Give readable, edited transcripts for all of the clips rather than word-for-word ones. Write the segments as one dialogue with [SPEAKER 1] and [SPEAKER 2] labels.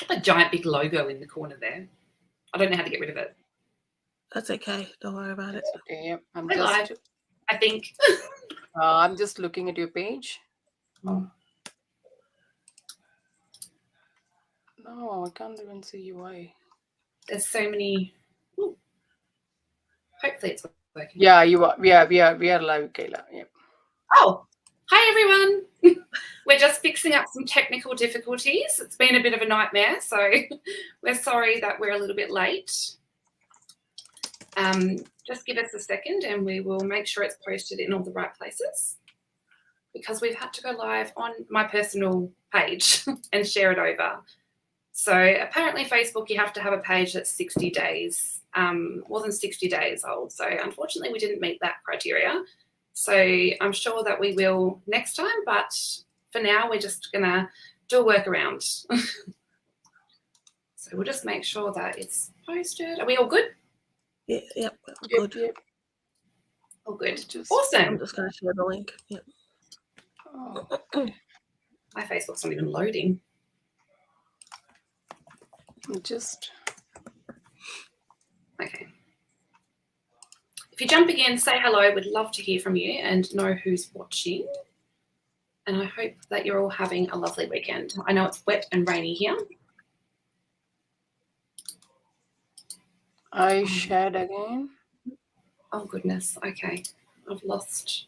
[SPEAKER 1] a giant big logo in the corner there. I don't know how to get rid of it.
[SPEAKER 2] That's okay. Don't worry about it.
[SPEAKER 3] Okay, I'm
[SPEAKER 1] We're live, I think.
[SPEAKER 3] I'm just looking at your page. Oh. No, I can't even see UI.
[SPEAKER 1] There's so many. Ooh. Hopefully it's working.
[SPEAKER 3] Yeah, you are. We are live, Kayla. Yeah.
[SPEAKER 1] Oh, hi everyone. We're just fixing up some technical difficulties. It's been a bit of a nightmare, so we're sorry that we're a little bit late. Just give us a second and we will make sure it's posted in all the right places, because we've had to go live on my personal page and share it over. So apparently Facebook, you have to have a page that's 60 days, more than 60 days old. So unfortunately we didn't meet that criteria. So I'm sure that we will next time, but for now we're just gonna do a workaround. So we'll just make sure that it's posted. Are we all good?
[SPEAKER 2] Yeah, yep,
[SPEAKER 3] Good.
[SPEAKER 2] good.
[SPEAKER 3] Yep.
[SPEAKER 1] All good.
[SPEAKER 3] Just,
[SPEAKER 1] Awesome.
[SPEAKER 2] I'm just going to share the link. Yep.
[SPEAKER 3] Oh,
[SPEAKER 1] My Facebook's not even loading.
[SPEAKER 3] just.
[SPEAKER 1] Okay. If you jump again, say hello. We'd love to hear from you and know who's watching. And I hope that you're all having a lovely weekend. I know it's wet and rainy here.
[SPEAKER 3] I shared again.
[SPEAKER 1] Oh, goodness. Okay. I've lost.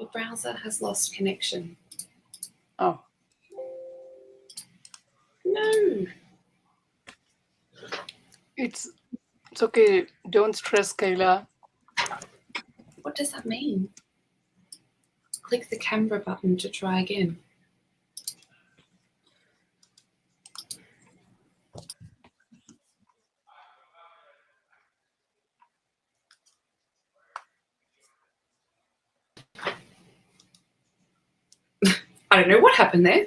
[SPEAKER 1] Your browser has lost connection.
[SPEAKER 3] Oh.
[SPEAKER 1] No.
[SPEAKER 3] It's okay. Don't stress, Kayla.
[SPEAKER 1] What does that mean? Click the camera button to try again. I don't know what happened there.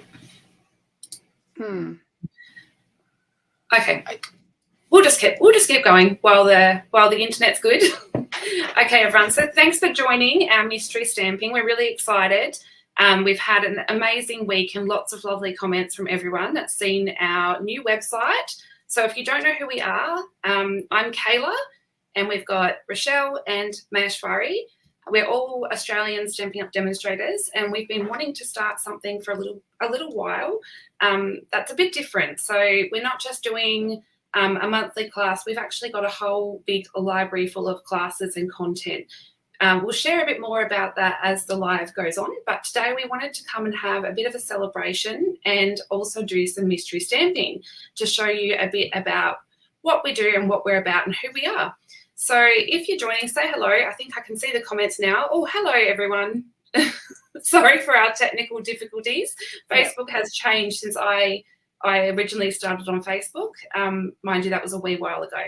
[SPEAKER 1] Okay. We'll just keep going while the internet's good. Okay, everyone. So thanks for joining our mystery stamping. We're really excited. We've had an amazing week and lots of lovely comments from everyone that's seen our new website. So if you don't know who we are, I'm Kayla, and we've got Rochelle and Maheshwari. We're all Australian Stampin' Up demonstrators, and we've been wanting to start something for a little while that's a bit different. So we're not just doing a monthly class. We've actually got a whole big library full of classes and content. We'll share a bit more about that as the live goes on, but today we wanted to come and have a bit of a celebration and also do some mystery stamping to show you a bit about what we do and what we're about and who we are. So if you're joining, say hello. I think I can see the comments now. Oh, hello, everyone. Sorry for our technical difficulties. Facebook has changed since I originally started on Facebook. Mind you, that was a wee while ago.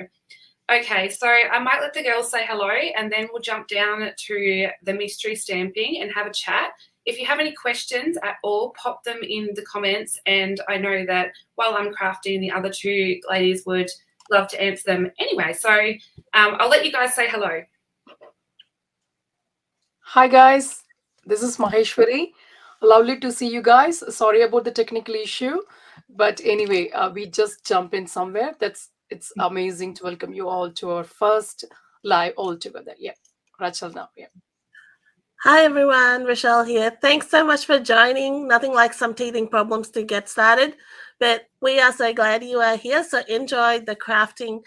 [SPEAKER 1] Okay, so I might let the girls say hello and then we'll jump down to the mystery stamping and have a chat. If you have any questions at all, pop them in the comments, and I know that while I'm crafting, the other two ladies would love to answer them anyway. So I'll let you guys say hello.
[SPEAKER 3] Hi, guys. This is Maheshwari. Lovely to see you guys. Sorry about the technical issue. But anyway, we just jump in somewhere. It's amazing to welcome you all to our first live all together. Yeah. Rachel now. Yeah.
[SPEAKER 2] Hi, everyone. Rochelle here. Thanks so much for joining. Nothing like some teething problems to get started, but we are so glad you are here. So enjoy the crafting,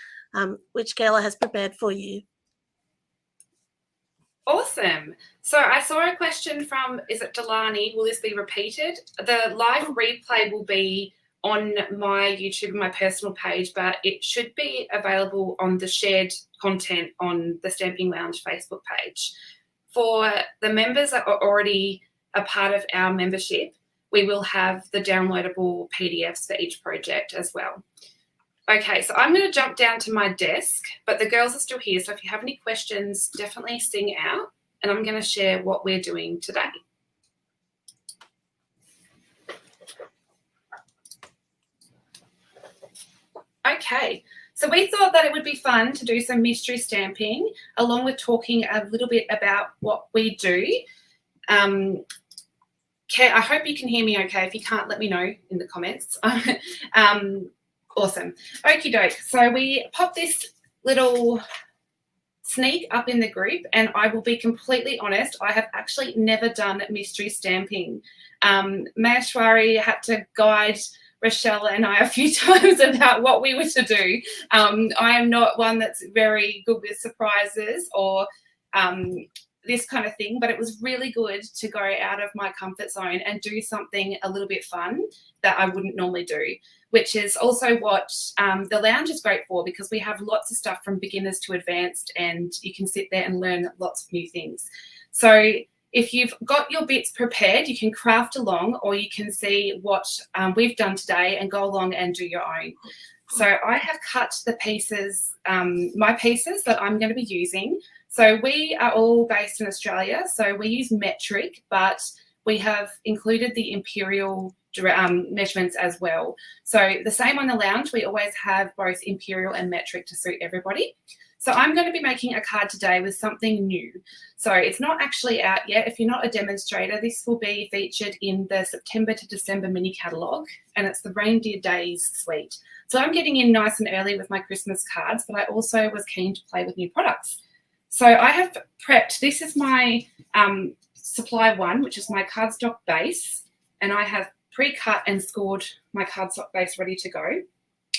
[SPEAKER 2] which Kayla has prepared for you.
[SPEAKER 1] Awesome. So I saw a question from, is it Delani? Will this be repeated? The live replay will be on my YouTube and my personal page, but it should be available on the shared content on the Stamping Lounge Facebook page. For the members that are already a part of our membership, we will have the downloadable PDFs for each project as well. Okay, so I'm going to jump down to my desk, but the girls are still here. So if you have any questions, definitely sing out, and I'm going to share what we're doing today. Okay, so we thought that it would be fun to do some mystery stamping along with talking a little bit about what we do. I hope you can hear me okay. If you can't, let me know in the comments. Awesome. Okie doke. So we pop this little sneak up in the group, and I will be completely honest, I have actually never done mystery stamping. Maheshwari had to guide Rochelle and I a few times about what we were to do. I am not one that's very good with surprises or this kind of thing, but it was really good to go out of my comfort zone and do something a little bit fun that I wouldn't normally do, which is also what the lounge is great for, because we have lots of stuff from beginners to advanced, and you can sit there and learn lots of new things. So if you've got your bits prepared, you can craft along, or you can see what we've done today and go along and do your own. So I have cut the pieces, my pieces that I'm going to be using. So we are all based in Australia, so we use metric, but we have included the imperial measurements as well. So the same on the lounge, we always have both imperial and metric to suit everybody. So I'm going to be making a card today with something new. So it's not actually out yet. If you're not a demonstrator, this will be featured in the September to December mini catalogue, and it's the Reindeer Days suite. So I'm getting in nice and early with my Christmas cards, but I also was keen to play with new products. So I have prepped, this is my supply one, which is my cardstock base, and I have pre-cut and scored my cardstock base ready to go.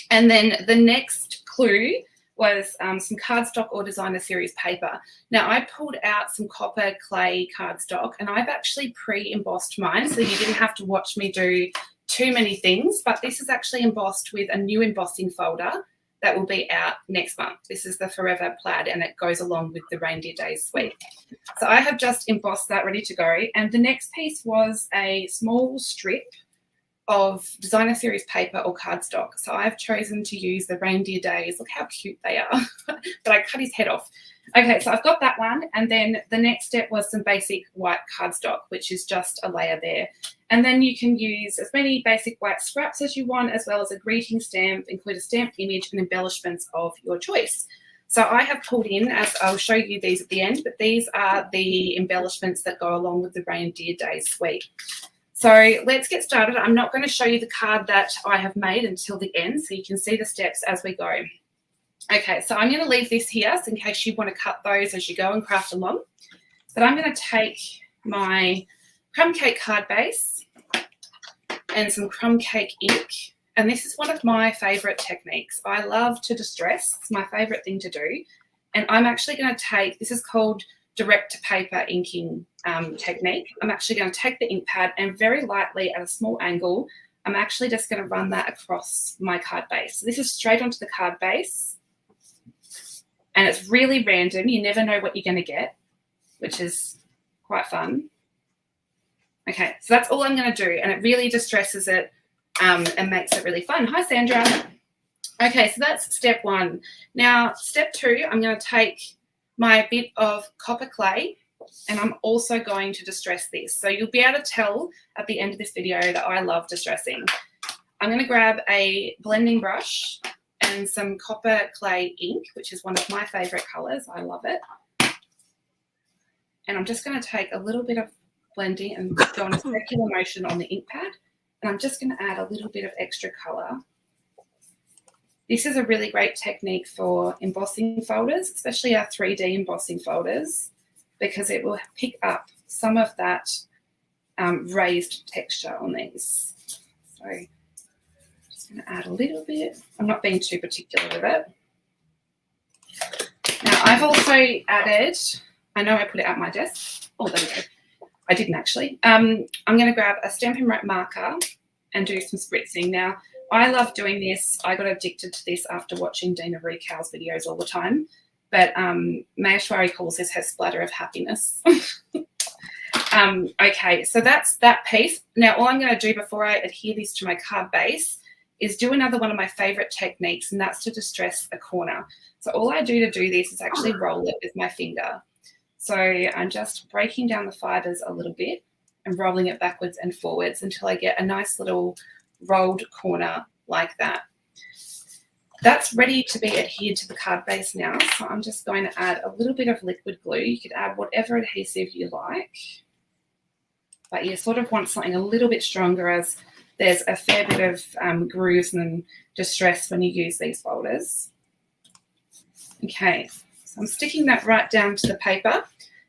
[SPEAKER 1] And then the next clue was some cardstock or designer series paper. Now I pulled out some copper clay cardstock, and I've actually pre-embossed mine, so you didn't have to watch me do too many things, but this is actually embossed with a new embossing folder that will be out next month. This is the Forever Plaid, and it goes along with the Reindeer Days suite. So I have just embossed that ready to go. And the next piece was a small strip of designer series paper or cardstock. So I've chosen to use the Reindeer Days. Look how cute they are. But I cut his head off. Okay, so I've got that one. And then the next step was some basic white cardstock, which is just a layer there. And then you can use as many basic white scraps as you want, as well as a greeting stamp, include a stamped image and embellishments of your choice. So I have pulled in, as I'll show you these at the end, but these are the embellishments that go along with the Reindeer Days suite. So let's get started. I'm not going to show you the card that I have made until the end, so you can see the steps as we go. Okay, so I'm going to leave this here so in case you want to cut those as you go and craft along. But I'm going to take my crumb cake card base and some crumb cake ink. And this is one of my favourite techniques. I love to distress. It's my favourite thing to do. And I'm actually going to take, this is called direct to paper inking technique. I'm actually going to take the ink pad and very lightly at a small angle, I'm actually just going to run that across my card base. So this is straight onto the card base. And it's really random. You never know what you're going to get, which is quite fun. Okay, so that's all I'm going to do. And it really distresses it and makes it really fun. Hi, Sandra. Okay, so that's step one. Now, step two, I'm going to take my bit of copper clay, and I'm also going to distress this. So you'll be able to tell at the end of this video that I love distressing. I'm going to grab a blending brush and some copper clay ink, which is one of my favourite colours. I love it. And I'm just going to take a little bit of blending and go on a circular motion on the ink pad. And I'm just going to add a little bit of extra colour. This is a really great technique for embossing folders, especially our 3D embossing folders, because it will pick up some of that raised texture on these. So I'm just going to add a little bit. I'm not being too particular with it. Now I've also added, I know I put it at my desk. Oh, there we go. I didn't actually. I'm going to grab a Stampin' Wrap marker and do some spritzing. Now, I love doing this. I got addicted to this after watching Dina Recal's videos all the time. But Maheshwari calls this her splatter of happiness. Okay, so that's that piece. Now, all I'm going to do before I adhere this to my card base is do another one of my favourite techniques, and that's to distress a corner. So all I do to do this is actually roll it with my finger. So I'm just breaking down the fibres a little bit and rolling it backwards and forwards until I get a nice little rolled corner like that. That's ready to be adhered to the card base now. So I'm just going to add a little bit of liquid glue. You could add whatever adhesive you like. but you sort of want something a little bit stronger, as there's a fair bit of grooves and distress when you use these folders. Okay, so I'm sticking that right down to the paper,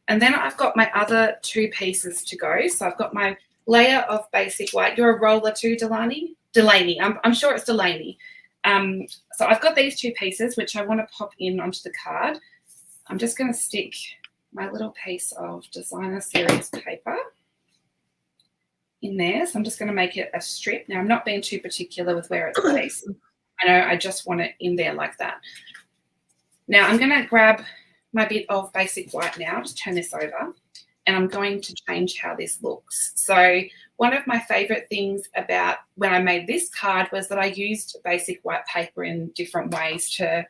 [SPEAKER 1] and then I've got my other 2 pieces to go. So I've got my layer of basic white. You're a roller too, Delaney? Delaney, I'm sure it's Delaney. So I've got these 2 pieces, which I want to pop in onto the card. I'm just going to stick my little piece of Designer Series paper in there. So I'm just going to make it a strip. Now, I'm not being too particular with where it's placed. I know I just want it in there like that. Now, I'm going to grab my bit of basic white now, just turn this over, and I'm going to change how this looks. So one of my favourite things about when I made this card was that I used basic white paper in different ways to,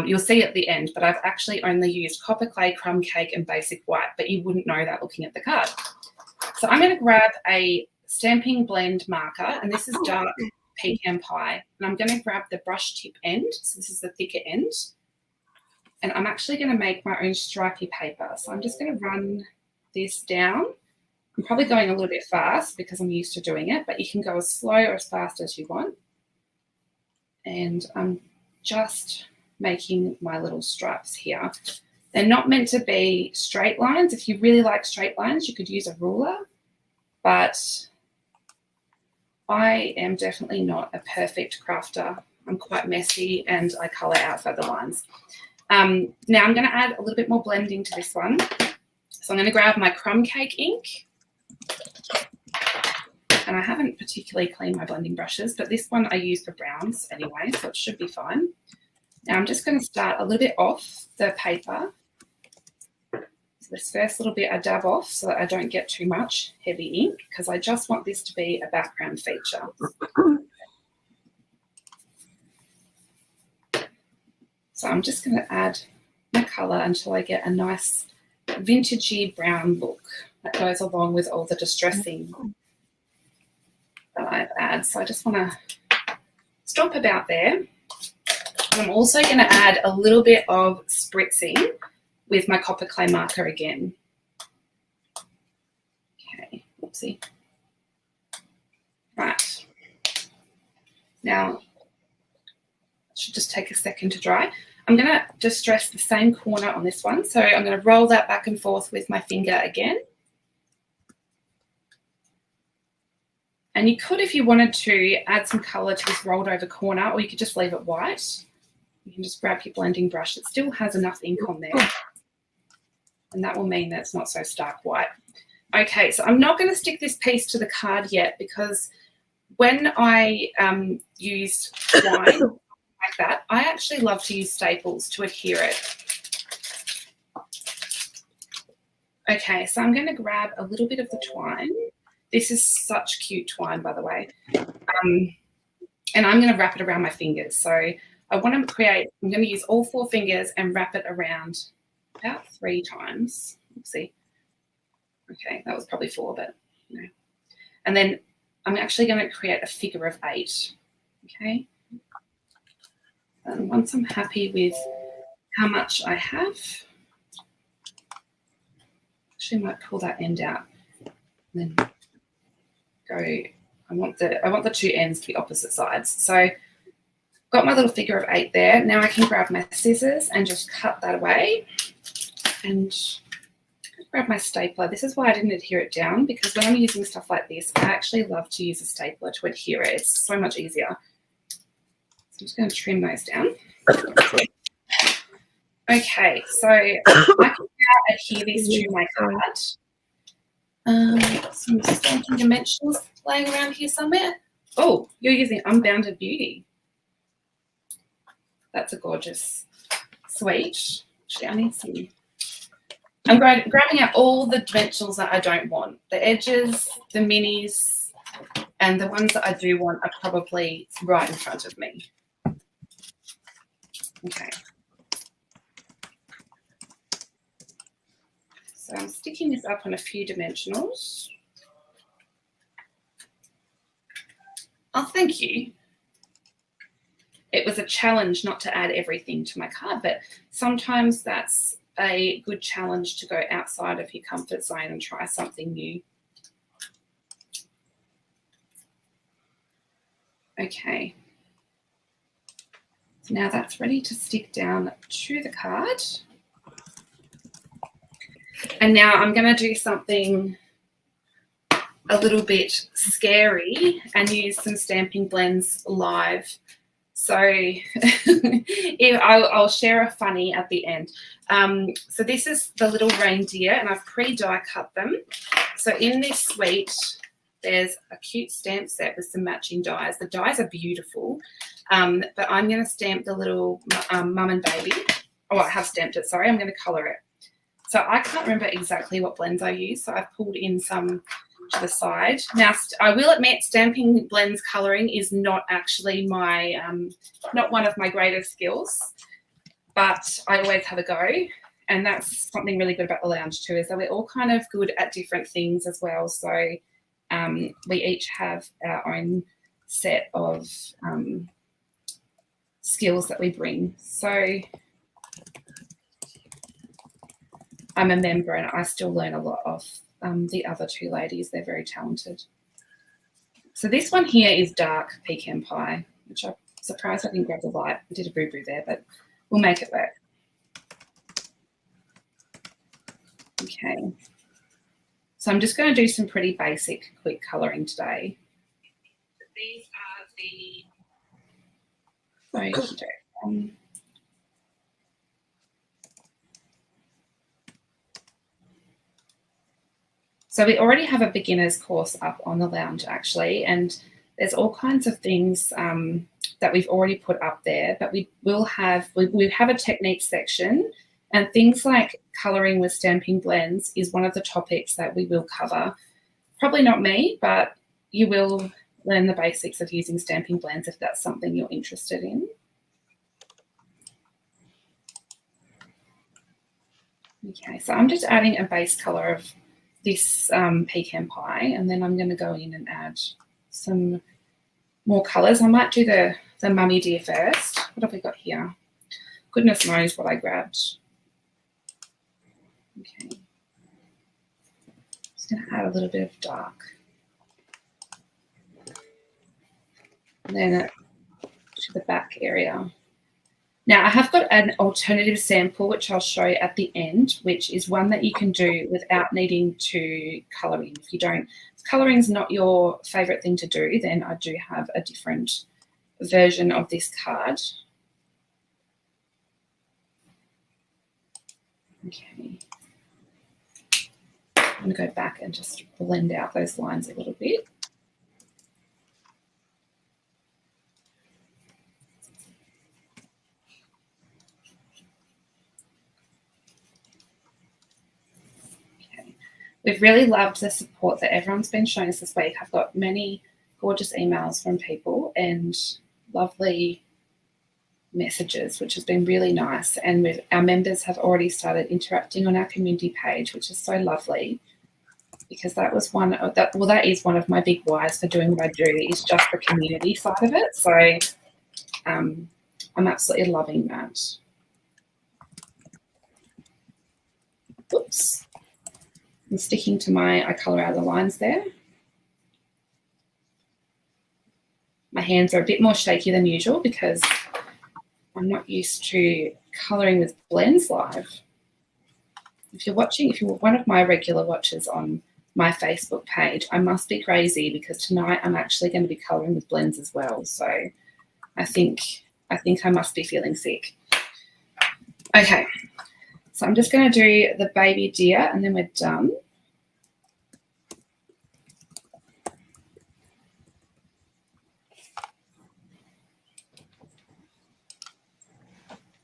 [SPEAKER 1] you'll see at the end, but I've actually only used copper clay, crumb cake and basic white, but you wouldn't know that looking at the card. So I'm going to grab a Stampin' Blend marker, and this is dark pecan pie, and I'm going to grab the brush tip end, so this is the thicker end, and I'm actually going to make my own stripy paper. So I'm just going to run this down. I'm probably going a little bit fast because I'm used to doing it, but you can go as slow or as fast as you want. And I'm just making my little stripes here. They're not meant to be straight lines. If you really like straight lines, you could use a ruler, but I am definitely not a perfect crafter. I'm quite messy and I colour outside the lines. Now I'm going to add a little bit more blending to this one. So I'm going to grab my crumb cake ink, and I haven't particularly cleaned my blending brushes, but this one I use for browns anyway, so it should be fine. Now I'm just going to start a little bit off the paper. So this first little bit I dab off so that I don't get too much heavy ink, because I just want this to be a background feature. So I'm just going to add my colour until I get a nice vintagey brown look that goes along with all the distressing that I've added. So I just want to stop about there. And I'm also going to add a little bit of spritzing with my copper clay marker again. Okay, oopsie. Right. Now, it should just take a second to dry. I'm going to distress the same corner on this one. So I'm going to roll that back and forth with my finger again. And you could, if you wanted to, add some colour to this rolled over corner, or you could just leave it white. You can just grab your blending brush. It still has enough ink on there. And that will mean that it's not so stark white. Okay, so I'm not going to stick this piece to the card yet, because when I used twine like that, I actually love to use staples to adhere it. Okay, so I'm going to grab a little bit of the twine. This is such cute twine, by the way. And I'm going to wrap it around my fingers. So I want to create, I'm going to use all 4 fingers and wrap it around about 3 times. Let's see. Okay, that was probably 4, but you know. And then I'm actually going to create a figure of 8. Okay. And once I'm happy with how much I have, actually might pull that end out and then go. I want the 2 ends to be opposite sides. So got my little figure of 8 there. Now I can grab my scissors and just cut that away, and grab my stapler. This is why I didn't adhere it down, because when I'm using stuff like this, I actually love to use a stapler to adhere it. It's so much easier. So I'm just going to trim those down. Okay, so I can now adhere this to my card. Some Stampin' Dimensionals laying around here somewhere. Oh, you're using Unbounded Beauty. That's a gorgeous suite. Actually, I need some. I'm grabbing out all the dimensionals that I don't want. The edges, the minis, and the ones that I do want are probably right in front of me. Okay. So I'm sticking this up on a few dimensionals. Oh, thank you. It was a challenge not to add everything to my card, but sometimes that's a good challenge to go outside of your comfort zone and try something new. Okay. So now that's ready to stick down to the card. And now I'm going to do something a little bit scary and use some Stamping Blends live. So I'll share a funny at the end. So this is the little reindeer, and I've pre-die cut them. So in this suite, there's a cute stamp set with some matching dies. The dies are beautiful, but I'm going to stamp the little mum and baby. Oh, I have stamped it, sorry. I'm going to colour it. So I can't remember exactly what blends I use, so I've pulled in some to the side. Now, I will admit Stamping Blends colouring is not actually my, not one of my greatest skills, but I always have a go. And that's something really good about the lounge too, is that we're all kind of good at different things as well. So we each have our own set of skills that we bring. So I'm a member and I still learn a lot off the other two ladies. They're very talented. So this one here is dark pecan pie, which I'm surprised I didn't grab the light. I did a boo-boo there, but we'll make it work. Okay. So I'm just going to do some pretty basic, quick colouring today. These are the... So we already have a beginner's course up on the lounge actually, and there's all kinds of things that we've already put up there, but we have a technique section, and things like colouring with Stamping Blends is one of the topics that we will cover. Probably not me, but you will learn the basics of using Stamping Blends if that's something you're interested in. Okay, so I'm just adding a base colour of this pecan pie, and then I'm going to go in and add some more colours. I might do the mummy deer first. What have we got here? Goodness knows what I grabbed. Okay. Just going to add a little bit of dark. And then to the back area. Now, I have got an alternative sample, which I'll show you at the end, which is one that you can do without needing to colour in. If you don't, if colouring is not your favourite thing to do, then I do have a different version of this card. Okay. I'm going to go back and just blend out those lines a little bit. We've really loved the support that everyone's been showing us this week. I've got many gorgeous emails from people and lovely messages, which has been really nice. And our members have already started interacting on our community page, which is so lovely, because that was that is one of my big whys for doing what I do, is just the community side of it. So I'm absolutely loving that. Oops. I'm sticking to I colour out the lines there. My hands are a bit more shaky than usual because I'm not used to colouring with blends live. If you're one of my regular watchers on my Facebook page, I must be crazy because tonight I'm actually going to be colouring with blends as well. So I think I must be feeling sick. Okay, so I'm just going to do the baby deer and then we're done.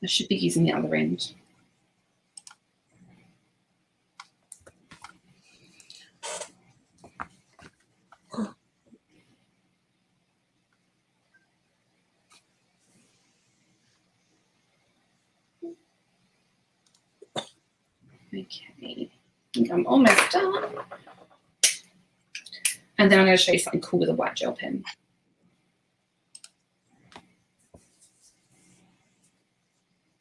[SPEAKER 1] I should be using the other end. Okay, I think I'm almost done. And then I'm going to show you something cool with a white gel pen.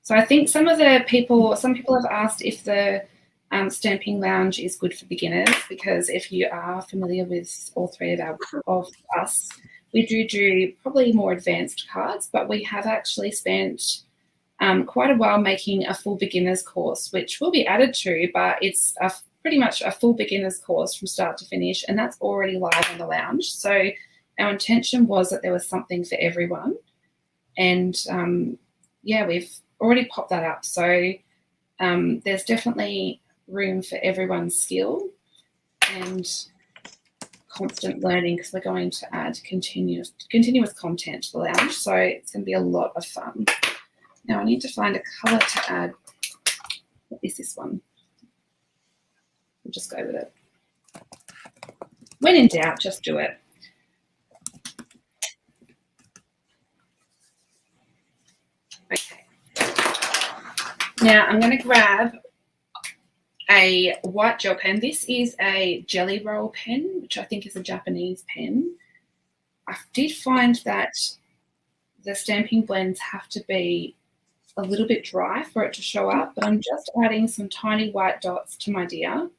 [SPEAKER 1] So I think some people have asked if the Stamping Lounge is good for beginners, because if you are familiar with all three of us, we do probably more advanced cards, but we have actually spent quite a while making a full beginners course, which will be added to, but it's pretty much a full beginners course from start to finish, and that's already live on the lounge. So our intention was that there was something for everyone, and yeah, we've already popped that up. So there's definitely room for everyone's skill and constant learning, because we're going to add continuous content to the lounge. So it's going to be a lot of fun. Now I need to find a colour to add. What is this one? We'll just go with it. When in doubt, just do it. Okay. Now I'm going to grab a white gel pen. This is a Jelly Roll pen, which I think is a Japanese pen. I did find that the stamping blends have to be a little bit dry for it to show up, but I'm just adding some tiny white dots to my dia,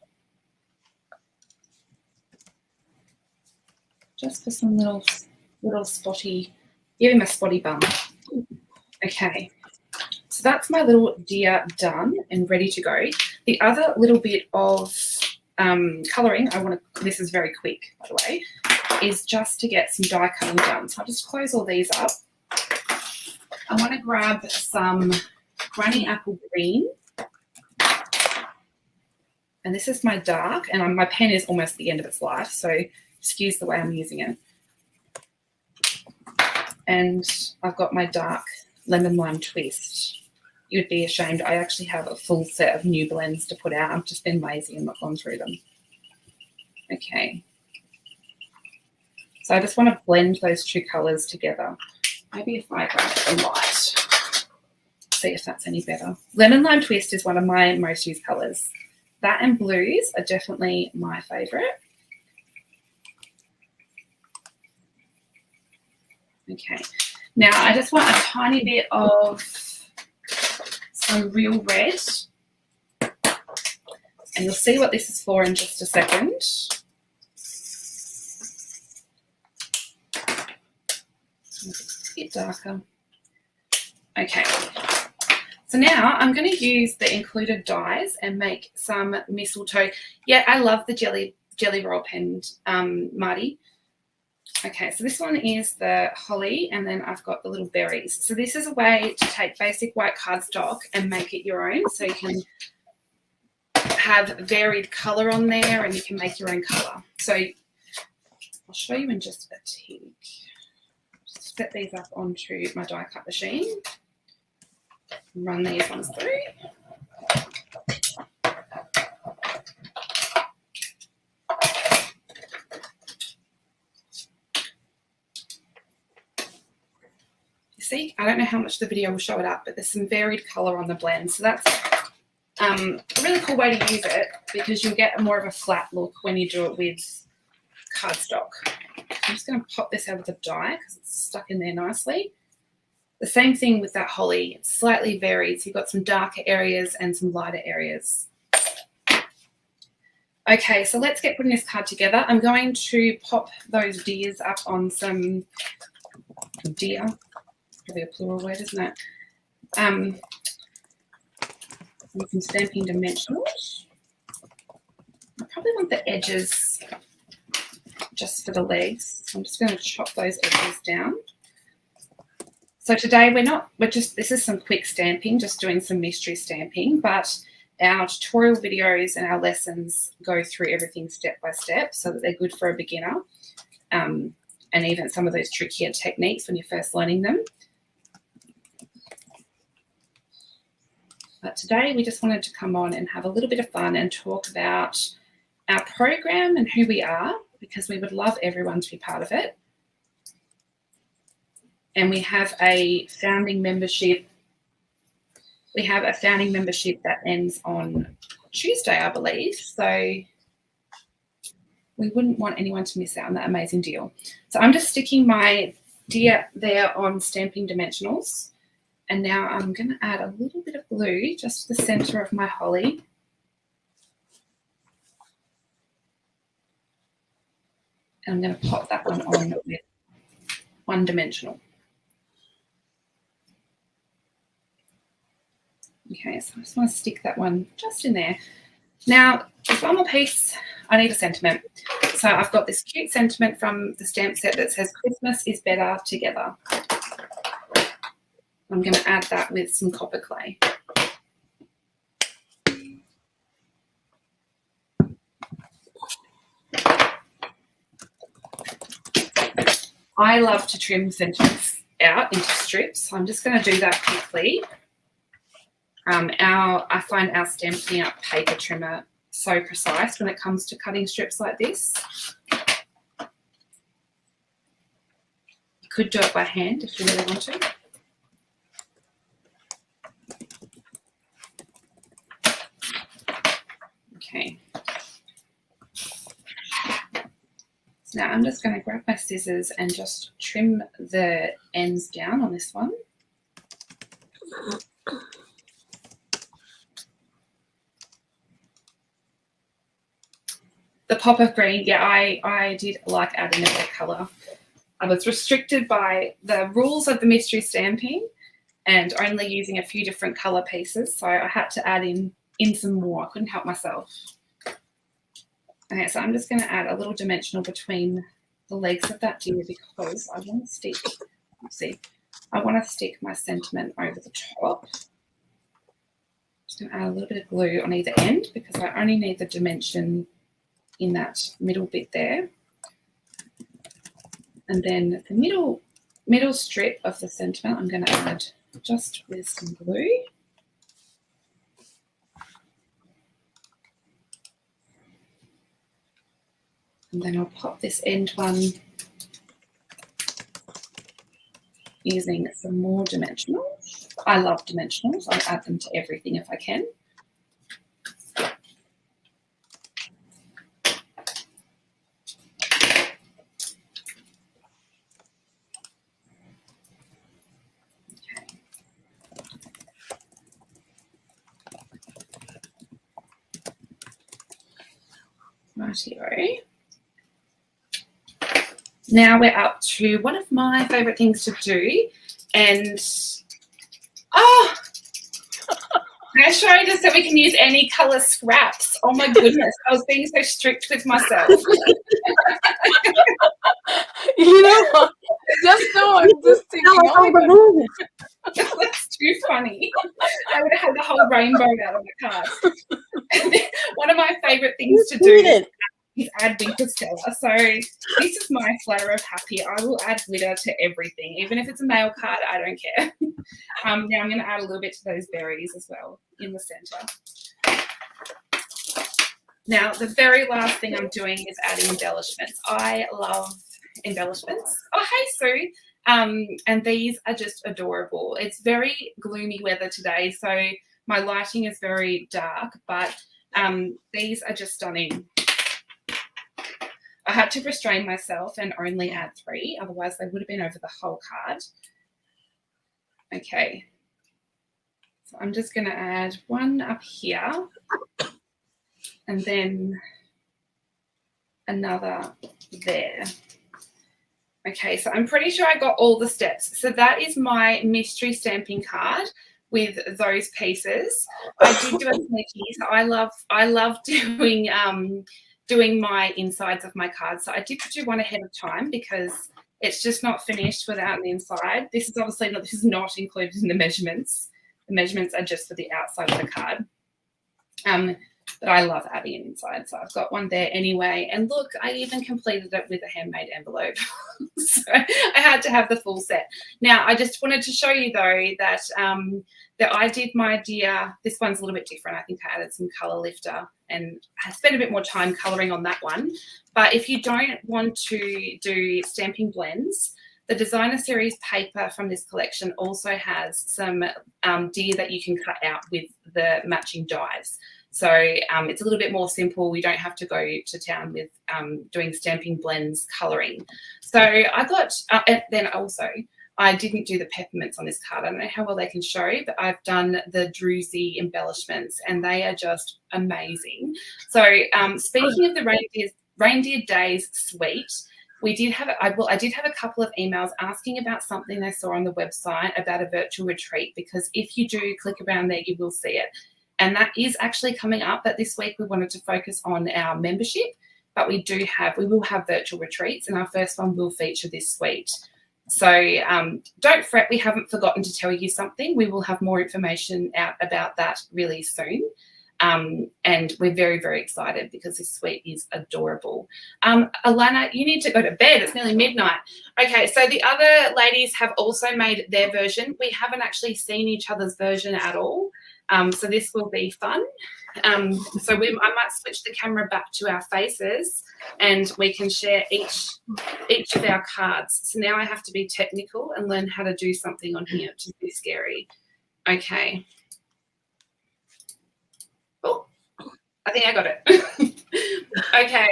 [SPEAKER 1] just for some little spotty, give him a spotty bum. Okay, so that's my little dia done and ready to go. The other little bit of colouring this is very quick, by the way, is just to get some die cutting done. So I'll just close all these up. I want to grab some Granny Apple Green. And this is my dark, and my pen is almost at the end of its life, so excuse the way I'm using it. And I've got my dark Lemon Lime Twist. You'd be ashamed. I actually have a full set of new blends to put out. I've just been lazy and not gone through them. Okay. So I just want to blend those two colours together. Maybe if I grab a light, see if that's any better. Lemon Lime Twist is one of my most used colours. That and blues are definitely my favourite. Okay. Now I just want a tiny bit of some real red. And you'll see what this is for in just a second. A bit darker. Okay. So now I'm going to use the included dies and make some mistletoe. Yeah, I love the jelly roll pen, Marty. Okay, so this one is the holly, and then I've got the little berries. So this is a way to take basic white cardstock and make it your own. So you can have varied colour on there, and you can make your own colour. So I'll show you in just a tick. Just set these up onto my die cut machine. Run these ones through. See, I don't know how much the video will show it up, but there's some varied colour on the blend. So that's a really cool way to use it, because you'll get more of a flat look when you do it with cardstock. I'm just going to pop this out of the die because it's stuck in there nicely. The same thing with that holly. It's slightly varied. So you've got some darker areas and some lighter areas. Okay, so let's get putting this card together. I'm going to pop those deers up on some deer. Probably a plural word, isn't it? Some stamping dimensionals. I probably want the edges just for the legs. So I'm just going to chop those edges down. So today this is some quick stamping, just doing some mystery stamping, but our tutorial videos and our lessons go through everything step by step so that they're good for a beginner, and even some of those trickier techniques when you're first learning them. But today we just wanted to come on and have a little bit of fun and talk about our program and who we are, because we would love everyone to be part of it. And we have a founding membership. We have a founding membership that ends on Tuesday, I believe. So we wouldn't want anyone to miss out on that amazing deal. So I'm just sticking my deer there on Stamping Dimensionals. And now I'm going to add a little bit of glue just to the center of my holly. And I'm going to pop that one on with one-dimensional. Okay, so I just want to stick that one just in there. Now, there's one more piece. I need a sentiment. So I've got this cute sentiment from the stamp set that says Christmas is better together. I'm going to add that with some copper clay. I love to trim sentiments out into strips. So I'm just going to do that quickly. I find our Stampin' Up paper trimmer so precise when it comes to cutting strips like this. You could do it by hand if you really want to. Okay. So now I'm just going to grab my scissors and just trim the ends down on this one. The pop of green, yeah, I did like adding a bit of colour. I was restricted by the rules of the mystery stamping and only using a few different colour pieces, so I had to add in some more. I couldn't help myself. Okay, so I'm just going to add a little dimensional between the legs of that deer because I want to stick, let's see, I want to stick my sentiment over the top. Just going to add a little bit of glue on either end because I only need the dimension in that middle bit there. And then the middle strip of the sentiment I'm going to add just with some glue. And then I'll pop this end one using some more dimensionals. I love dimensionals. I'll add them to everything if I can. Rightio. Now we're up to one of my favourite things to do, and I showed us that we can use any colour scraps. Oh my goodness, I was being so strict with myself.
[SPEAKER 3] You know what? Just know I'm just thinking, oh my God.
[SPEAKER 1] That's too funny. I would have had the whole rainbow out of the card. One of my favourite things to do is add glitter, Stella. So this is my flavour of happy. I will add glitter to everything, even if it's a mail card. I don't care. Now I'm going to add a little bit to those berries as well in the centre. Now the very last thing I'm doing is adding embellishments. I love embellishments. Oh, hey Sue. And these are just adorable. It's very gloomy weather today, so my lighting is very dark, but these are just stunning. I had to restrain myself and only add 3, otherwise they would have been over the whole card. Okay, so I'm just going to add one up here and then another there. Okay, so I'm pretty sure I got all the steps. So that is my mystery stamping card with those pieces. I did do a sneaky, so I love doing my insides of my cards. So I did do one ahead of time because it's just not finished without the inside. This is not included in the measurements. The measurements are just for the outside of the card. But I love adding an inside, so I've got one there anyway. And look, I even completed it with a handmade envelope. So I had to have the full set. Now, I just wanted to show you, though, that I did my deer. This one's a little bit different. I think I added some colour lifter and I spent a bit more time colouring on that one. But if you don't want to do stamping blends, the Designer Series paper from this collection also has some deer that you can cut out with the matching dies. So it's a little bit more simple. We don't have to go to town with doing stamping blends colouring. So I got, and then also I didn't do the peppermints on this card. I don't know how well they can show, but I've done the Druzy embellishments and they are just amazing. So speaking of the Reindeer Days suite, I did have a couple of emails asking about something they saw on the website about a virtual retreat, because if you do click around there, you will see it. And that is actually coming up. But this week we wanted to focus on our membership, but we will have virtual retreats, and our first one will feature this suite. So don't fret, we haven't forgotten to tell you something. We will have more information out about that really soon. And we're very, very excited because this suite is adorable. Alana, you need to go to bed. It's nearly midnight. Okay, so the other ladies have also made their version. We haven't actually seen each other's version at all. So this will be fun. I might switch the camera back to our faces and we can share each of our cards. So now I have to be technical and learn how to do something on here, which is a bit scary. Okay. Oh, I think I got it. Okay.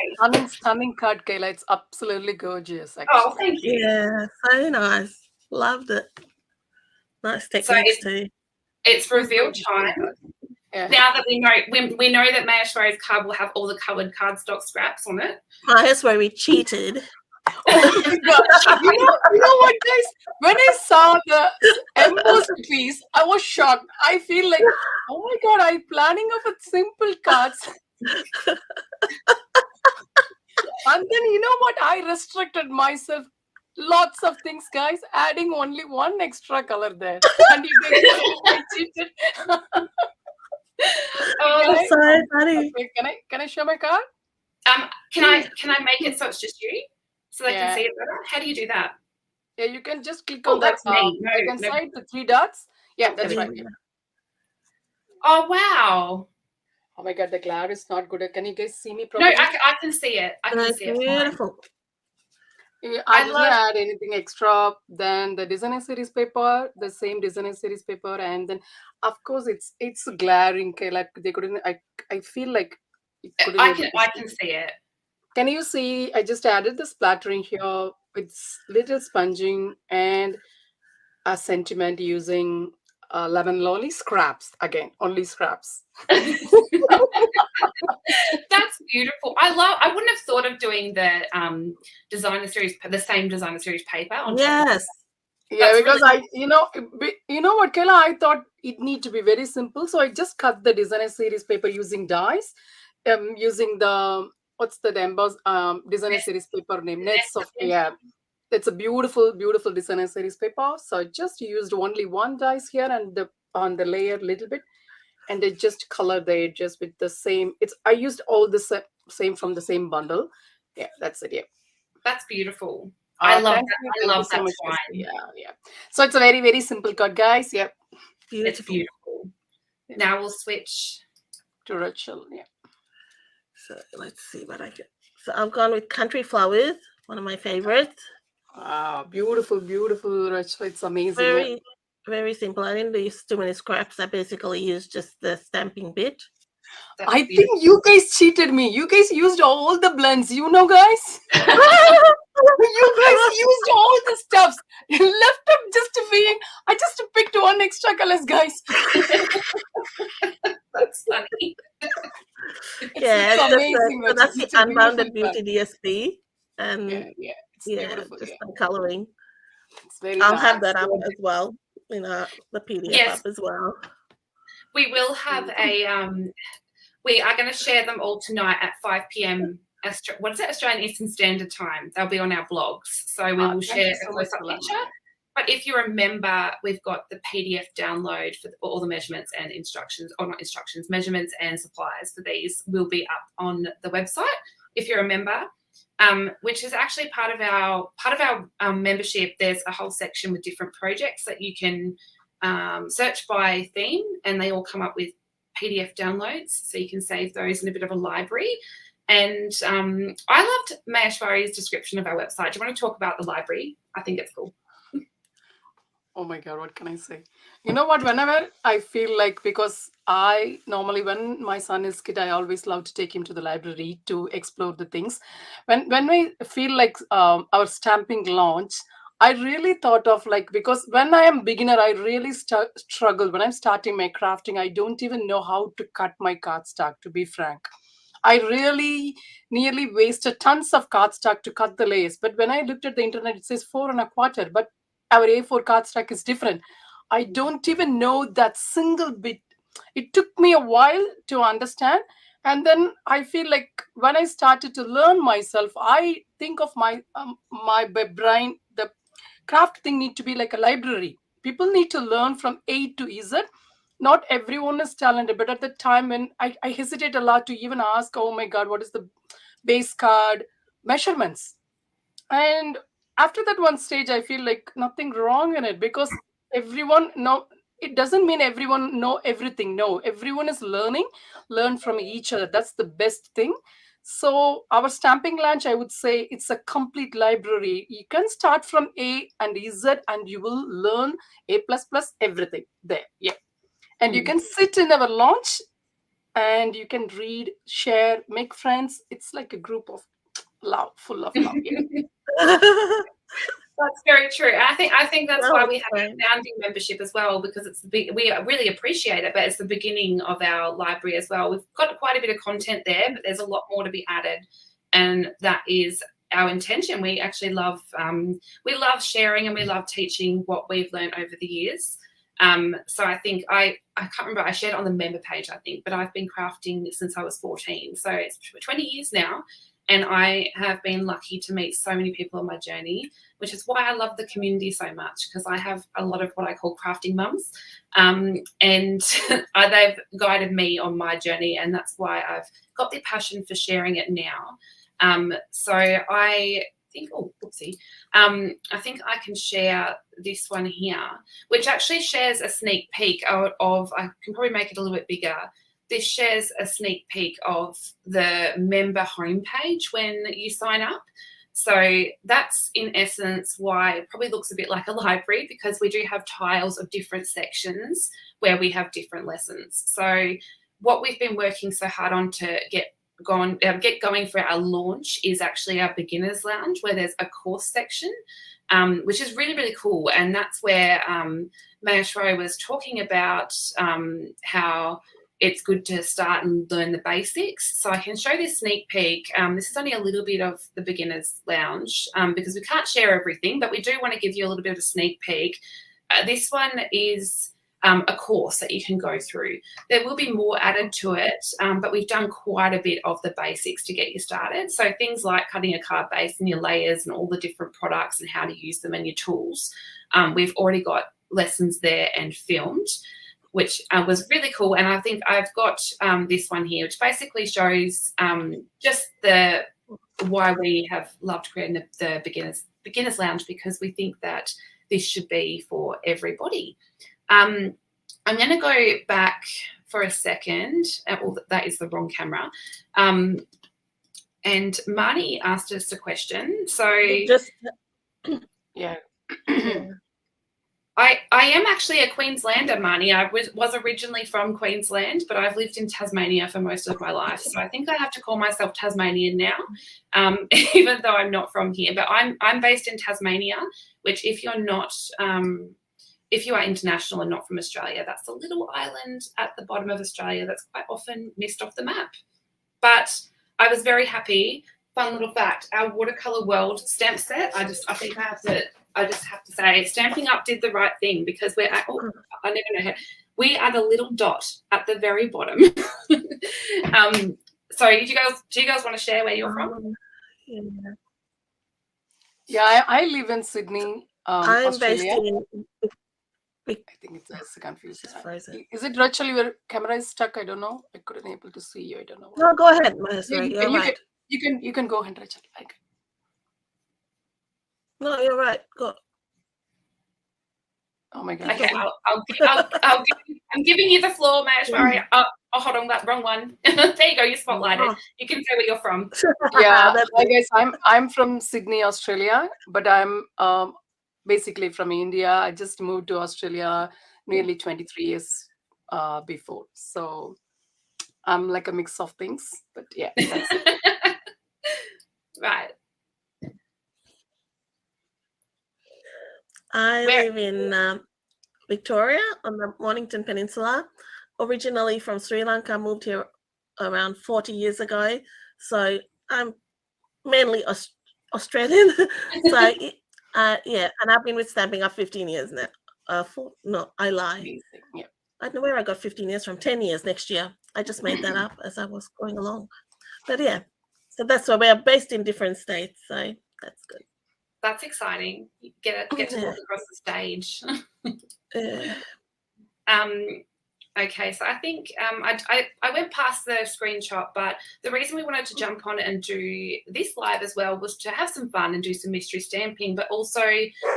[SPEAKER 3] Stunning card, Kayla. It's absolutely gorgeous. Actually.
[SPEAKER 1] Oh, thank you.
[SPEAKER 2] Yeah, so nice. Loved it. Nice techniques too.
[SPEAKER 1] It's reveal time. Yeah. Now that we know that Maheshwari's card will have all the coloured cardstock scraps on it.
[SPEAKER 2] Maheshwari cheated.
[SPEAKER 3] Oh my gosh. You know what, guys? When I saw the embossed piece, I was shocked. I feel like, oh my God, I'm planning of a simple cards. And then you know what? I restricted myself. Lots of things, guys, adding only one extra color there. And you guys I cheated.
[SPEAKER 2] Oh, that's so funny.
[SPEAKER 3] Okay, can I show my card?
[SPEAKER 1] Can I make it so it's just you? So they can see it better? How do you do that?
[SPEAKER 3] Yeah, you can just click on that. You can slide the 3 dots. Yeah, that's right. Yeah.
[SPEAKER 1] Oh, wow.
[SPEAKER 3] Oh my God, the glare is not good. Can you guys see me properly?
[SPEAKER 1] No, I can see it. I can see it.
[SPEAKER 2] Beautiful.
[SPEAKER 3] I didn't add anything extra than the designer series paper, the same designer series paper, and then of course it's glaring. Okay, like they couldn't. I feel like
[SPEAKER 1] I can see it.
[SPEAKER 3] Can you see? I just added the splattering here. It's little sponging and a sentiment using lemon lolly scraps again, only scraps.
[SPEAKER 1] That's beautiful. I wouldn't have thought of doing the the same designer series paper on
[SPEAKER 2] yes.
[SPEAKER 3] Yeah, because really you know what, Kayla, I thought it need to be very simple, so I just cut the designer series paper using dies, using the what's the emboss designer series paper name? Nets of it's a beautiful designer series paper. So I just used only one dice here and on the layer a little bit, and I just colored the edges with the same. I used all the same from the same bundle. Yeah, that's it. Yeah,
[SPEAKER 1] that's beautiful. I love that. I love that.
[SPEAKER 3] Yeah. So it's a very, very simple card, guys. Yeah,
[SPEAKER 1] it's beautiful. Yeah. Now we'll switch
[SPEAKER 3] to Rachel. Yeah.
[SPEAKER 2] So let's see what I get. So I've gone with Country Flowers, one of my favorites.
[SPEAKER 3] Wow, beautiful, Rachel. It's amazing.
[SPEAKER 2] Very, very simple. I didn't use too many scraps. I basically used just the stamping bit.
[SPEAKER 3] I think you guys cheated me. You guys used all the blends, guys. You guys used all the stuffs. You left up just being. I just picked one extra colors, guys.
[SPEAKER 1] That's funny.
[SPEAKER 2] It's amazing. So that's the Unbounded Beauty DSP, and
[SPEAKER 3] it's
[SPEAKER 2] just some coloring.
[SPEAKER 3] It's very
[SPEAKER 2] I'll have that up as well. The PDF up as well.
[SPEAKER 1] We will have we are going to share them all tonight at 5 p.m. Australian Eastern Standard Time. They'll be on our blogs. So we will share a close-up picture. But if you're a member, we've got the PDF download for all the measurements and instructions, or not instructions, measurements and supplies for these will be up on the website if you're a member, which is actually part of our membership. There's a whole section with different projects that you can search by theme, and they all come up with PDF downloads, so you can save those in a bit of a library. And I loved Maheshwari's description of our website. Do you want to talk about the library? I think it's cool.
[SPEAKER 3] Oh my God, what can I say? You know what, whenever I feel like, because I normally, when my son is kid, I always love to take him to the library to explore the things. When we feel like our stamping launch, I really thought of because when I am beginner, I really struggle. When I'm starting my crafting, I don't even know how to cut my cardstock, to be frank. I really nearly wasted tons of cardstock to cut the lace. But when I looked at the internet, it says 4 1/4, but our A4 cardstock is different. I don't even know that single bit. It took me a while to understand. And then I feel like when I started to learn myself, I think of my brain, the craft thing need to be like a library. People need to learn from A to Z. Not everyone is talented, but at the time when I hesitate a lot to even ask, oh my God, what is the base card measurements? And after that one stage, I feel like nothing wrong in it, because everyone know, it doesn't mean everyone know everything. No, everyone is learn from each other. That's the best thing. So our stamping lunch, I would say it's a complete library. You can start from A and Z and you will learn A plus plus everything there. Yeah. And you can sit in our launch and you can read, share, make friends. It's like a group of love, full of love. Yeah.
[SPEAKER 1] That's very true. I think that's why we have
[SPEAKER 2] Right.
[SPEAKER 1] a founding membership as well, because it's we really appreciate it, but it's the beginning of our library as well. We've got quite a bit of content there, but there's a lot more to be added, and that is our intention. We actually love sharing and we love teaching what we've learned over the years. So I think I can't remember, I shared it on the member page, I think, but I've been crafting since I was 14, so it's 20 years now. And I have been lucky to meet so many people on my journey, which is why I love the community so much, because I have a lot of what I call crafting mums. And they've guided me on my journey, and that's why I've got the passion for sharing it now. So I think, I think I can share this one here, which actually shares a sneak peek of I can probably make it a little bit bigger. This shares a sneak peek of the member homepage when you sign up. So that's in essence why it probably looks a bit like a library, because we do have tiles of different sections where we have different lessons. So what we've been working so hard on to get going for our launch is actually our beginners lounge, where there's a course section, which is really, really cool. And that's where Maheshwari was talking about how it's good to start and learn the basics. So I can show this sneak peek. This is only a little bit of the beginner's lounge because we can't share everything, but we do want to give you a little bit of a sneak peek. This one is a course that you can go through. There will be more added to it, but we've done quite a bit of the basics to get you started. So things like cutting a card base and your layers and all the different products and how to use them and your tools. We've already got lessons there and filmed, which was really cool. And I think I've got this one here, which basically shows just why we have loved creating the beginners lounge, because we think that this should be for everybody. I'm going to go back for a second. That is the wrong camera. And Marnie asked us a question. So
[SPEAKER 3] yeah.
[SPEAKER 1] I am actually a Queenslander, Marnie. I was originally from Queensland, but I've lived in Tasmania for most of my life. So I think I have to call myself Tasmanian now, even though I'm not from here. But I'm based in Tasmania, which if you're not, if you are international and not from Australia, that's a little island at the bottom of Australia that's quite often missed off the map. But I was very happy. Fun little fact, our Watercolour World stamp set, I just have to say, Stamping Up did the right thing, because we're at, I never know how, we are the little dot at the very bottom. So do you guys want to share where you're from?
[SPEAKER 3] Yeah, I live in Sydney,
[SPEAKER 2] I'm
[SPEAKER 3] Australia.
[SPEAKER 2] based in.
[SPEAKER 3] I think it's confused.
[SPEAKER 2] Frozen.
[SPEAKER 3] Is it Rachel, your camera is stuck? I don't know. I couldn't able to see you. I don't know.
[SPEAKER 2] No, go ahead, Maheshwari. You're right.
[SPEAKER 3] You can go ahead, Rachel.
[SPEAKER 2] No, you're right. Go.
[SPEAKER 3] Oh my God.
[SPEAKER 1] Okay, I'm giving you the floor, Maheshwari. Oh, hold on, that wrong one. There you go. You're spotlighted. You can say where you're from.
[SPEAKER 3] Yeah, I guess I'm from Sydney, Australia, but I'm basically from India. I just moved to Australia nearly 23 years before, so I'm like a mix of things. But yeah, that's it.
[SPEAKER 1] Right.
[SPEAKER 2] I live in Victoria on the Mornington Peninsula. Originally from Sri Lanka, moved here around 40 years ago. So I'm mainly Australian. So yeah, and I've been with Stampin' Up 15 years now. No, I lie.
[SPEAKER 3] Amazing. Yeah.
[SPEAKER 2] I don't know where I got 15 years from. 10 years next year. I just made that up as I was going along. But yeah, so that's why we're based in different states. So that's good.
[SPEAKER 1] That's exciting. You get to walk across the stage. Okay, so I think I went past the screenshot, but the reason we wanted to jump on and do this live as well was to have some fun and do some mystery stamping, but also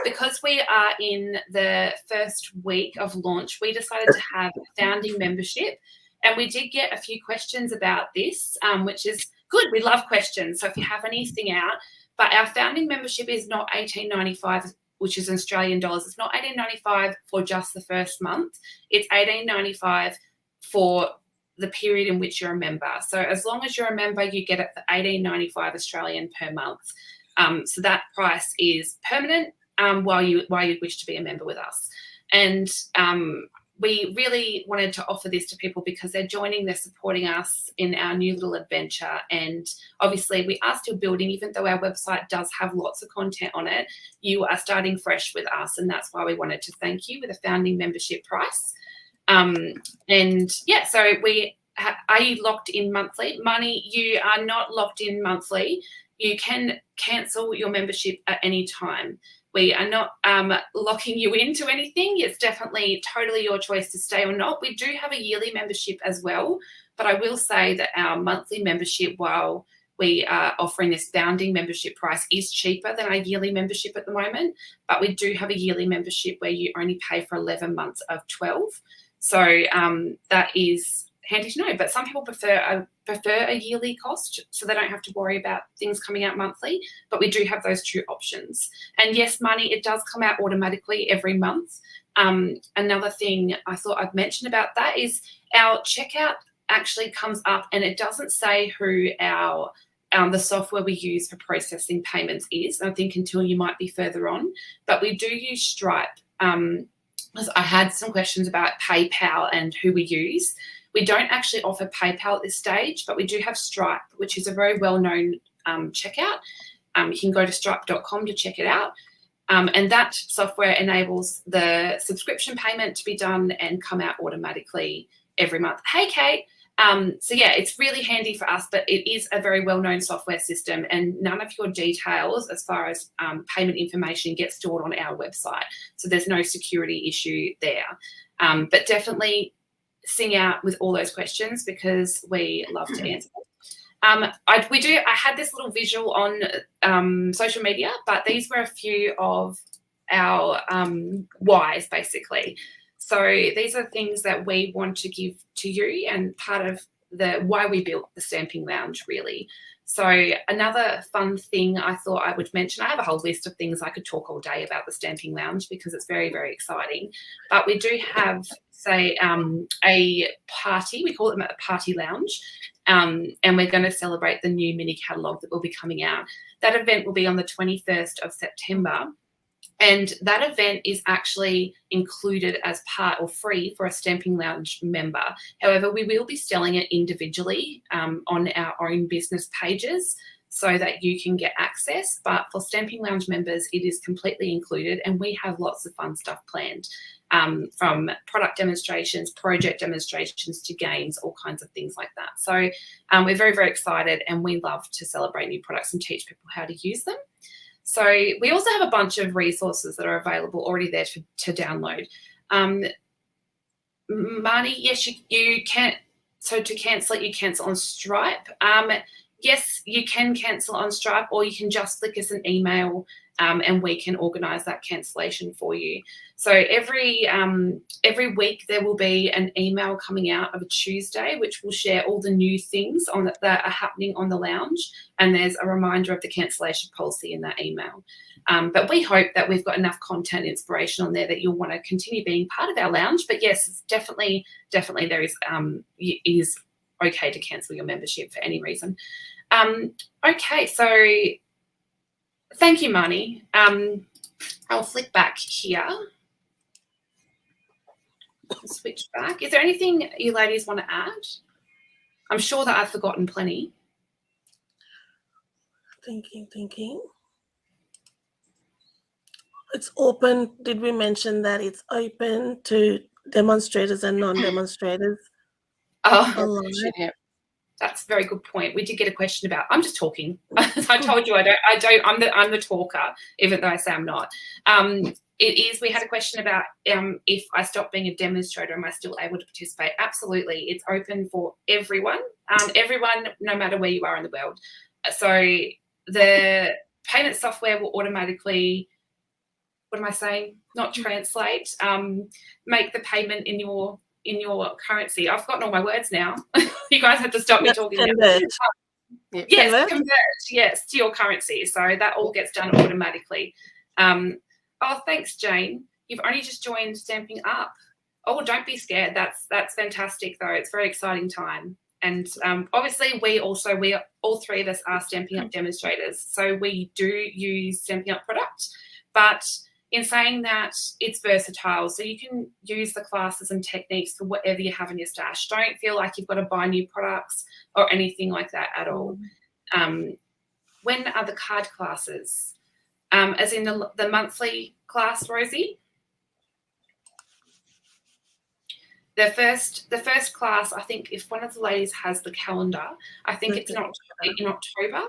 [SPEAKER 1] because we are in the first week of launch, we decided to have founding membership, and we did get a few questions about this, which is good. We love questions, so if you have anything out, but our founding membership is not $18.95, which is Australian dollars. It's not $18.95 for just the first month. It's $18.95 for the period in which you're a member. So as long as you're a member, you get it for $18.95 Australian per month. So that price is permanent while you wish to be a member with us. And we really wanted to offer this to people because they're joining, they're supporting us in our new little adventure. And obviously we are still building, even though our website does have lots of content on it, you are starting fresh with us. And that's why we wanted to thank you with a founding membership price. And yeah, so are you locked in monthly? Money, you are not locked in monthly. You can cancel your membership at any time. We are not locking you into anything. It's definitely totally your choice to stay or not. We do have a yearly membership as well, but I will say that our monthly membership, while we are offering this founding membership price, is cheaper than our yearly membership at the moment. But we do have a yearly membership where you only pay for 11 months of 12. So that is handy to know. But some people prefer a yearly cost, so they don't have to worry about things coming out monthly. But we do have those two options. And yes, money, it does come out automatically every month. Another thing I thought I'd mention about that is our checkout actually comes up and it doesn't say who our the software we use for processing payments is, I think, until you might be further on. But we do use Stripe. I had some questions about PayPal and who we use. We don't actually offer PayPal at this stage, but we do have Stripe, which is a very well-known checkout. You can go to stripe.com to check it out. And that software enables the subscription payment to be done and come out automatically every month. Hey, Kate. So yeah, it's really handy for us, but it is a very well-known software system, and none of your details as far as payment information gets stored on our website. So there's no security issue there. But definitely sing out with all those questions because we love to answer them. I had this little visual on social media, but these were a few of our whys, basically. So these are things that we want to give to you and part of the why we built the Stamping Lounge, really. So another fun thing I thought I would mention, I have a whole list of things I could talk all day about the Stamping Lounge because it's very, very exciting. But we do have, say, a party. We call it a party lounge. And we're going to celebrate the new mini catalogue that will be coming out. That event will be on the 21st of September. And that event is actually included as part or free for a Stamping Lounge member. However, we will be selling it individually on our own business pages so that you can get access. But for Stamping Lounge members, it is completely included, and we have lots of fun stuff planned, from product demonstrations, project demonstrations to games, all kinds of things like that. So we're very, very excited, and we love to celebrate new products and teach people how to use them. So we also have a bunch of resources that are available already there to download. Marnie, yes, you can. So to cancel it, you cancel on Stripe. Yes, you can cancel on Stripe, or you can just flick us an email and we can organise that cancellation for you. So every week there will be an email coming out of a Tuesday, which will share all the new things that are happening on the lounge, and there's a reminder of the cancellation policy in that email. But we hope that we've got enough content inspiration on there that you'll want to continue being part of our lounge. But yes, it's definitely there is it is okay to cancel your membership for any reason. Okay, so thank you, Marnie. I'll flick back here. Switch back. Is there anything you ladies want to add? I'm sure that I've forgotten plenty.
[SPEAKER 2] Thinking. It's open. Did we mention that it's open to demonstrators and non-demonstrators?
[SPEAKER 1] Oh,
[SPEAKER 2] Online?
[SPEAKER 1] that's a very good point. We did get a question about. I'm just talking. I told you I don't. I'm the talker, even though I say I'm not. It is. We had a question about if I stop being a demonstrator, am I still able to participate? Absolutely. It's open for everyone. Everyone, no matter where you are in the world. So the payment software will automatically. What am I saying? Not translate. Make the payment in your currency. I've forgotten all my words now. You guys have to stop me talking.
[SPEAKER 2] Convert.
[SPEAKER 1] Yes, convert. Yes, to your currency. So that all gets done automatically. Oh, thanks, Jane. You've only just joined Stamping Up. Oh, don't be scared. That's fantastic, though. It's a very exciting time. And obviously, we all three of us are Stamping Up demonstrators. So we do use Stamping Up product, but in saying that, it's versatile. So you can use the classes and techniques for whatever you have in your stash. Don't feel like you've got to buy new products or anything like that at all. When are the card classes? As in the monthly class, Rosie? The first class, I think if one of the ladies has the calendar, I think it's in October.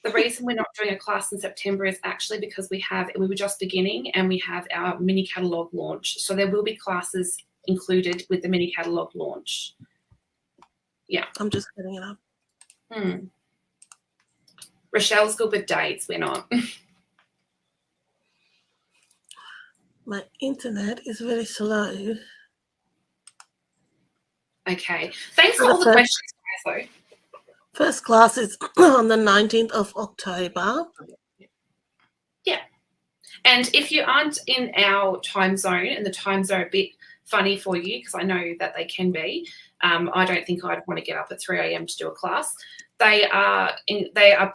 [SPEAKER 1] The reason we're not doing a class in September is actually because we were just beginning and we have our mini catalogue launch. So there will be classes included with the mini catalogue launch. Yeah.
[SPEAKER 2] I'm just getting it up.
[SPEAKER 1] Rochelle's good with dates. We're not.
[SPEAKER 2] My internet is very slow.
[SPEAKER 1] Okay. Thanks for all the questions, guys, though.
[SPEAKER 2] First class is on the 19th of October.
[SPEAKER 1] Yeah. And if you aren't in our time zone, and the times are a bit funny for you, because I know that they can be, I don't think I'd want to get up at 3 a.m. to do a class. They are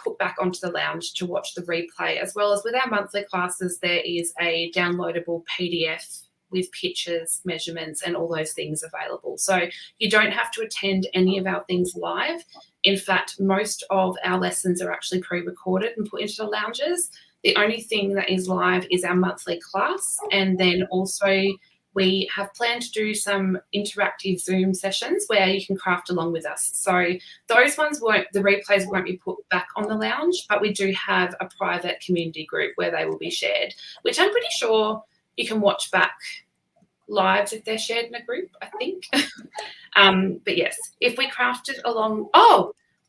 [SPEAKER 1] put back onto the lounge to watch the replay, as well as with our monthly classes, there is a downloadable PDF with pictures, measurements, and all those things available. So you don't have to attend any of our things live. In fact, most of our lessons are actually pre-recorded and put into the lounges. The only thing that is live is our monthly class. And then also we have planned to do some interactive Zoom sessions where you can craft along with us. So those ones the replays won't be put back on the lounge, but we do have a private community group where they will be shared, which I'm pretty sure you can watch back lives if they're shared in a group, I think. But yes, if we crafted along,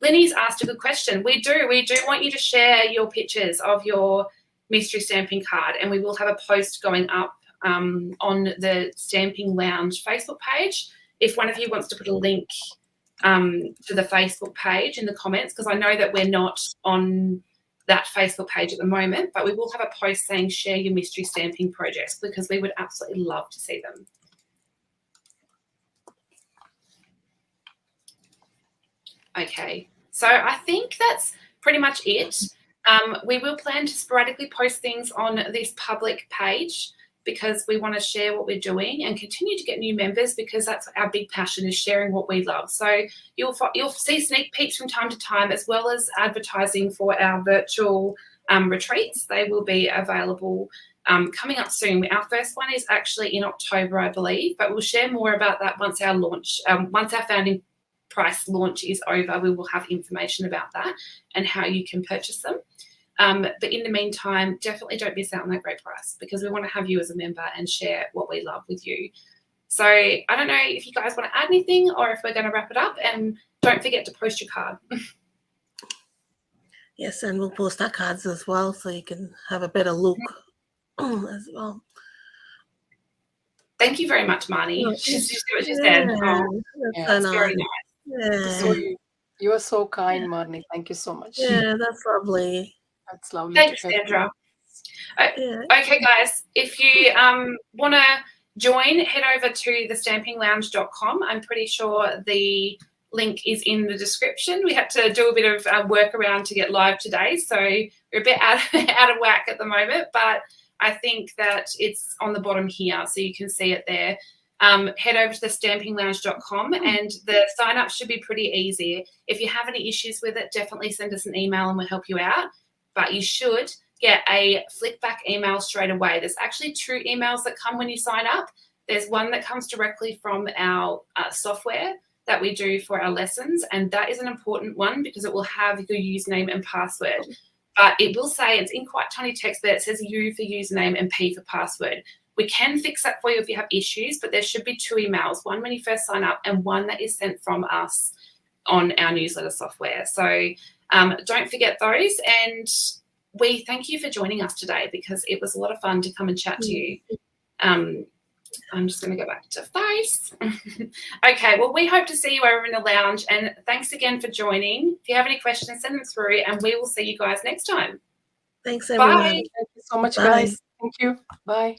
[SPEAKER 1] Lenny's asked a good question. We do want you to share your pictures of your mystery stamping card, and we will have a post going up on the Stamping Lounge Facebook page. If one of you wants to put a link to the Facebook page in the comments, because I know that we're not on that Facebook page at the moment, but we will have a post saying share your mystery stamping projects, because we would absolutely love to see them. Okay, so I think that's pretty much it. We will plan to sporadically post things on this public page, because we want to share what we're doing and continue to get new members, because that's our big passion, is sharing what we love. So you'll see sneak peeks from time to time, as well as advertising for our virtual retreats. They will be available coming up soon. Our first one is actually in October, I believe, but we'll share more about that once our launch, once our founding price launch is over. We will have information about that and how you can purchase them. But in the meantime, definitely don't miss out on that great price, because we want to have you as a member and share what we love with you. So I don't know if you guys want to add anything, or if we're going to wrap it up. And don't forget to post your card.
[SPEAKER 2] Yes, and we'll post our cards as well, so you can have a better look as well.
[SPEAKER 1] Thank you very much, Marnie. She's what she said. That's very nice.
[SPEAKER 2] Yeah.
[SPEAKER 3] You are so kind, Marnie. Thank you so much.
[SPEAKER 2] Yeah, that's lovely.
[SPEAKER 3] That's lovely.
[SPEAKER 1] Thanks, Sandra. Okay, guys, if you want to join, head over to thestampinglounge.com. I'm pretty sure the link is in the description. We had to do a bit of work around to get live today, so we're a bit out of whack at the moment, but I think that it's on the bottom here, so you can see it there. head over to the stampinglounge.com and the sign up should be pretty easy. If you have any issues with it, definitely send us an email and we'll help you out. But you should get a flickback email straight away. There's actually 2 emails that come when you sign up. There's one that comes directly from our software that we do for our lessons, and that is an important one because it will have your username and password. But it will say, it's in quite tiny text, but it says U for username and P for password. We can fix that for you if you have issues, but there should be 2 emails, one when you first sign up and one that is sent from us on our newsletter software. So don't forget those. And we thank you for joining us today because it was a lot of fun to come and chat to you. I'm just going to go back to face. Okay, well, we hope to see you over in the lounge. And thanks again for joining. If you have any questions, send them through and we will see you guys next time.
[SPEAKER 2] Thanks, everyone.
[SPEAKER 1] Bye.
[SPEAKER 3] Thank you so much,
[SPEAKER 2] Bye.
[SPEAKER 3] guys. Thank you. Bye.